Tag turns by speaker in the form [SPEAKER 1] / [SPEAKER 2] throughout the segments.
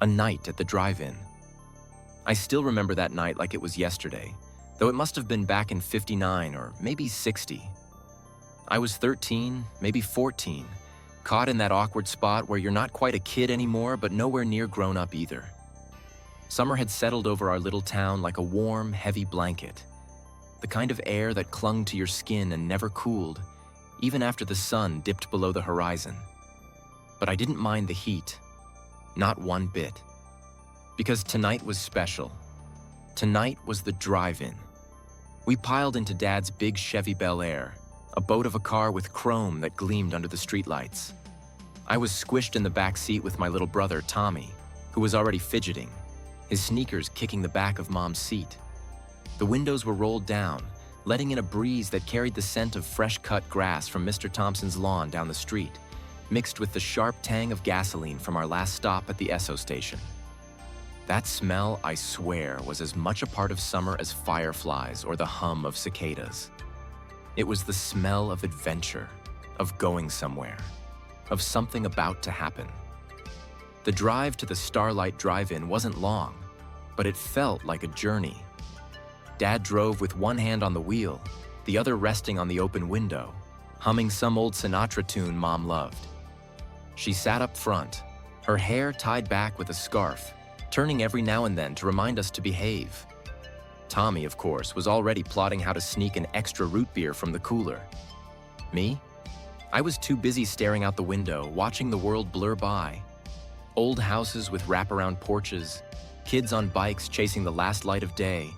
[SPEAKER 1] A night at the drive-in. I still remember that night like it was yesterday, though it must have been back in '59 or maybe '60. I was 13, maybe 14, caught in that awkward spot where you're not quite a kid anymore, but nowhere near grown up either. Summer had settled over our little town like a warm, heavy blanket. The kind of air that clung to your skin and never cooled, even after the sun dipped below the horizon. But I didn't mind the heat, not one bit. Because tonight was special. Tonight was the drive-in. We piled into Dad's big Chevy Bel Air, a boat of a car with chrome that gleamed under the streetlights. I was squished in the back seat with my little brother, Tommy, who was already fidgeting, his sneakers kicking the back of Mom's seat. The windows were rolled down, letting in a breeze that carried the scent of fresh-cut grass from Mr. Thompson's lawn down the street, mixed with the sharp tang of gasoline from our last stop at the Esso station. That smell, I swear, was as much a part of summer as fireflies or the hum of cicadas. It was the smell of adventure, of going somewhere, of something about to happen. The drive to the Starlight Drive-In wasn't long, but it felt like a journey. Dad drove with one hand on the wheel, the other resting on the open window, humming some old Sinatra tune Mom loved. She sat up front, her hair tied back with a scarf, turning every now and then to remind us to behave. Tommy, of course, was already plotting how to sneak an extra root beer from the cooler. Me? I was too busy staring out the window, watching the world blur by. Old houses with wraparound porches, kids on bikes chasing the last light of day,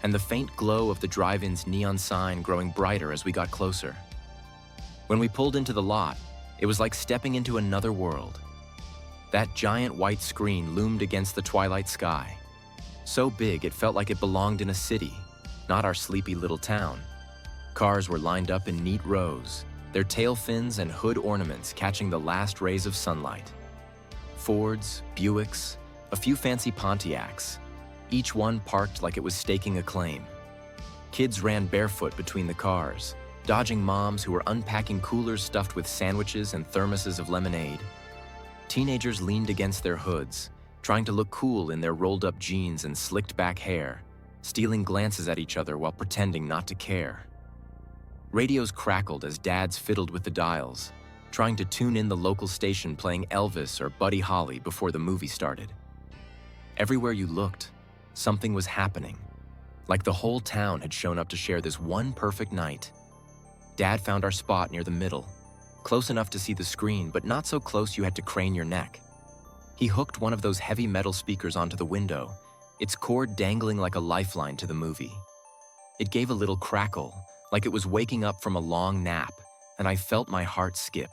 [SPEAKER 1] and the faint glow of the drive-in's neon sign growing brighter as we got closer. When we pulled into the lot, it was like stepping into another world. That giant white screen loomed against the twilight sky. So big it felt like it belonged in a city, not our sleepy little town. Cars were lined up in neat rows, their tail fins and hood ornaments catching the last rays of sunlight. Fords, Buicks, a few fancy Pontiacs, each one parked like it was staking a claim. Kids ran barefoot between the cars, dodging moms who were unpacking coolers stuffed with sandwiches and thermoses of lemonade. Teenagers leaned against their hoods, trying to look cool in their rolled-up jeans and slicked-back hair, stealing glances at each other while pretending not to care. Radios crackled as dads fiddled with the dials, trying to tune in the local station playing Elvis or Buddy Holly before the movie started. Everywhere you looked, something was happening, like the whole town had shown up to share this one perfect night. Dad found our spot near the middle, close enough to see the screen, but not so close you had to crane your neck. He hooked one of those heavy metal speakers onto the window, its cord dangling like a lifeline to the movie. It gave a little crackle, like it was waking up from a long nap, and I felt my heart skip.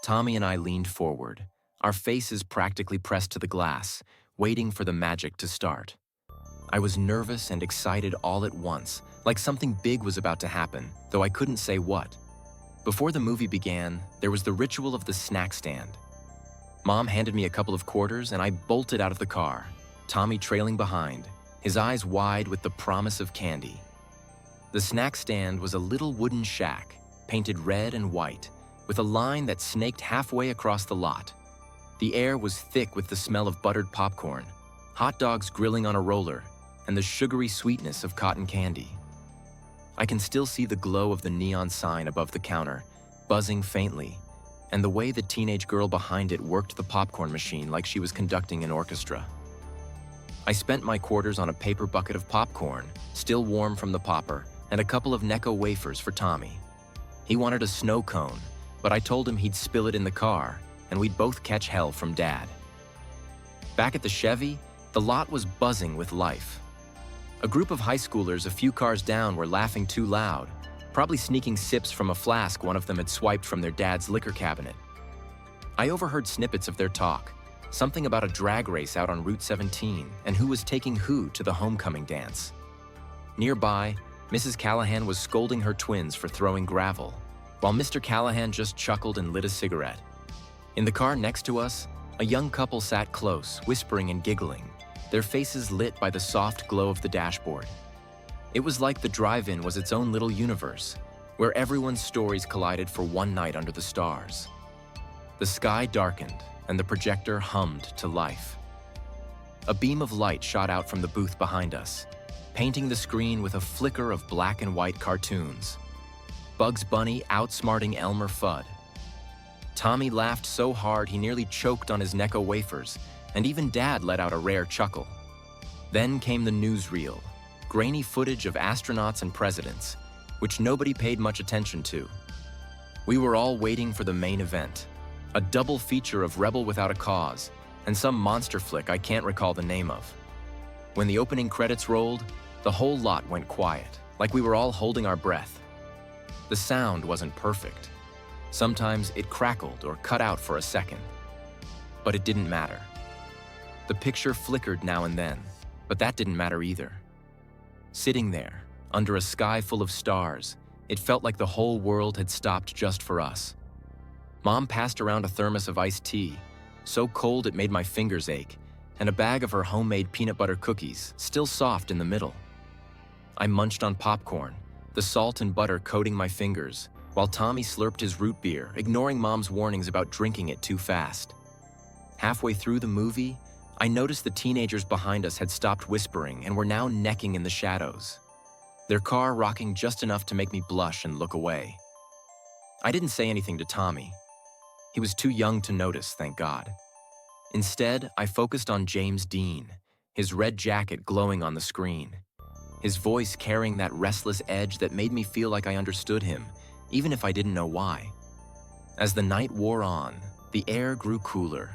[SPEAKER 1] Tommy and I leaned forward, our faces practically pressed to the glass, waiting for the magic to start. I was nervous and excited all at once, like something big was about to happen, though I couldn't say what. Before the movie began, there was the ritual of the snack stand. Mom handed me a couple of quarters and I bolted out of the car, Tommy trailing behind, his eyes wide with the promise of candy. The snack stand was a little wooden shack, painted red and white, with a line that snaked halfway across the lot. The air was thick with the smell of buttered popcorn, hot dogs grilling on a roller, and the sugary sweetness of cotton candy. I can still see the glow of the neon sign above the counter, buzzing faintly, and the way the teenage girl behind it worked the popcorn machine like she was conducting an orchestra. I spent my quarters on a paper bucket of popcorn, still warm from the popper, and a couple of Necco wafers for Tommy. He wanted a snow cone, but I told him he'd spill it in the car, and we'd both catch hell from Dad. Back at the Chevy, the lot was buzzing with life. A group of high schoolers a few cars down were laughing too loud, probably sneaking sips from a flask one of them had swiped from their dad's liquor cabinet. I overheard snippets of their talk, something about a drag race out on Route 17 and who was taking who to the homecoming dance. Nearby, Mrs. Callahan was scolding her twins for throwing gravel, while Mr. Callahan just chuckled and lit a cigarette. In the car next to us, a young couple sat close, whispering and giggling, their faces lit by the soft glow of the dashboard. It was like the drive-in was its own little universe, where everyone's stories collided for one night under the stars. The sky darkened, and the projector hummed to life. A beam of light shot out from the booth behind us, painting the screen with a flicker of black and white cartoons. Bugs Bunny outsmarting Elmer Fudd. Tommy laughed so hard he nearly choked on his Necco wafers, and even Dad let out a rare chuckle. Then came the newsreel, grainy footage of astronauts and presidents, which nobody paid much attention to. We were all waiting for the main event, a double feature of Rebel Without a Cause and some monster flick I can't recall the name of. When the opening credits rolled, the whole lot went quiet, like we were all holding our breath. The sound wasn't perfect. Sometimes it crackled or cut out for a second. But it didn't matter. The picture flickered now and then, but that didn't matter either. Sitting there, under a sky full of stars, it felt like the whole world had stopped just for us. Mom passed around a thermos of iced tea, so cold it made my fingers ache, and a bag of her homemade peanut butter cookies, still soft in the middle. I munched on popcorn, the salt and butter coating my fingers, while Tommy slurped his root beer, ignoring Mom's warnings about drinking it too fast. Halfway through the movie, I noticed the teenagers behind us had stopped whispering and were now necking in the shadows, their car rocking just enough to make me blush and look away. I didn't say anything to Tommy. He was too young to notice, thank God. Instead, I focused on James Dean, his red jacket glowing on the screen, his voice carrying that restless edge that made me feel like I understood him, even if I didn't know why. As the night wore on, the air grew cooler,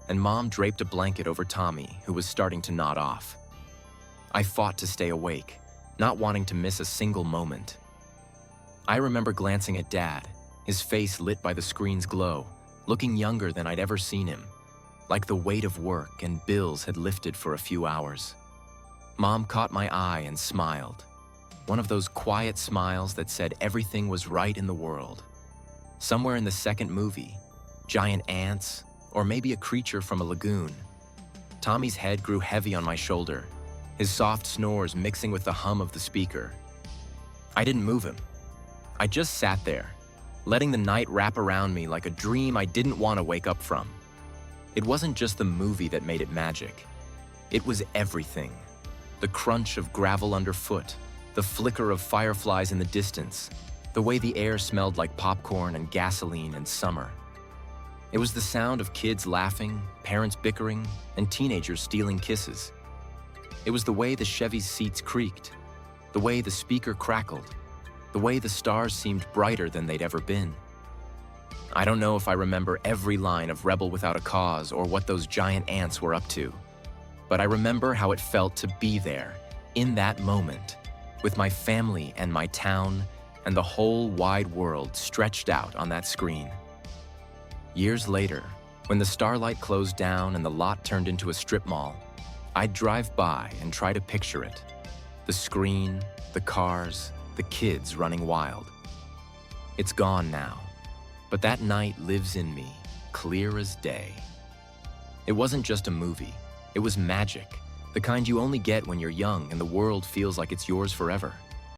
[SPEAKER 1] and Mom draped a blanket over Tommy, who was starting to nod off. I fought to stay awake, not wanting to miss a single moment. I remember glancing at Dad, his face lit by the screen's glow, looking younger than I'd ever seen him, like the weight of work and bills had lifted for a few hours. Mom caught my eye and smiled, one of those quiet smiles that said everything was right in the world. Somewhere in the second movie, giant ants, or maybe a creature from a lagoon. Tommy's head grew heavy on my shoulder, his soft snores mixing with the hum of the speaker. I didn't move him. I just sat there, letting the night wrap around me like a dream I didn't want to wake up from. It wasn't just the movie that made it magic. It was everything. The crunch of gravel underfoot, the flicker of fireflies in the distance, the way the air smelled like popcorn and gasoline in summer. It was the sound of kids laughing, parents bickering, and teenagers stealing kisses. It was the way the Chevy's seats creaked, the way the speaker crackled, the way the stars seemed brighter than they'd ever been. I don't know if I remember every line of Rebel Without a Cause or what those giant ants were up to, but I remember how it felt to be there, in that moment, with my family and my town and the whole wide world stretched out on that screen. Years later, when the Starlight closed down and the lot turned into a strip mall, I'd drive by and try to picture it. The screen, the cars, the kids running wild. It's gone now, but that night lives in me, clear as day. It wasn't just a movie, it was magic, the kind you only get when you're young and the world feels like it's yours forever.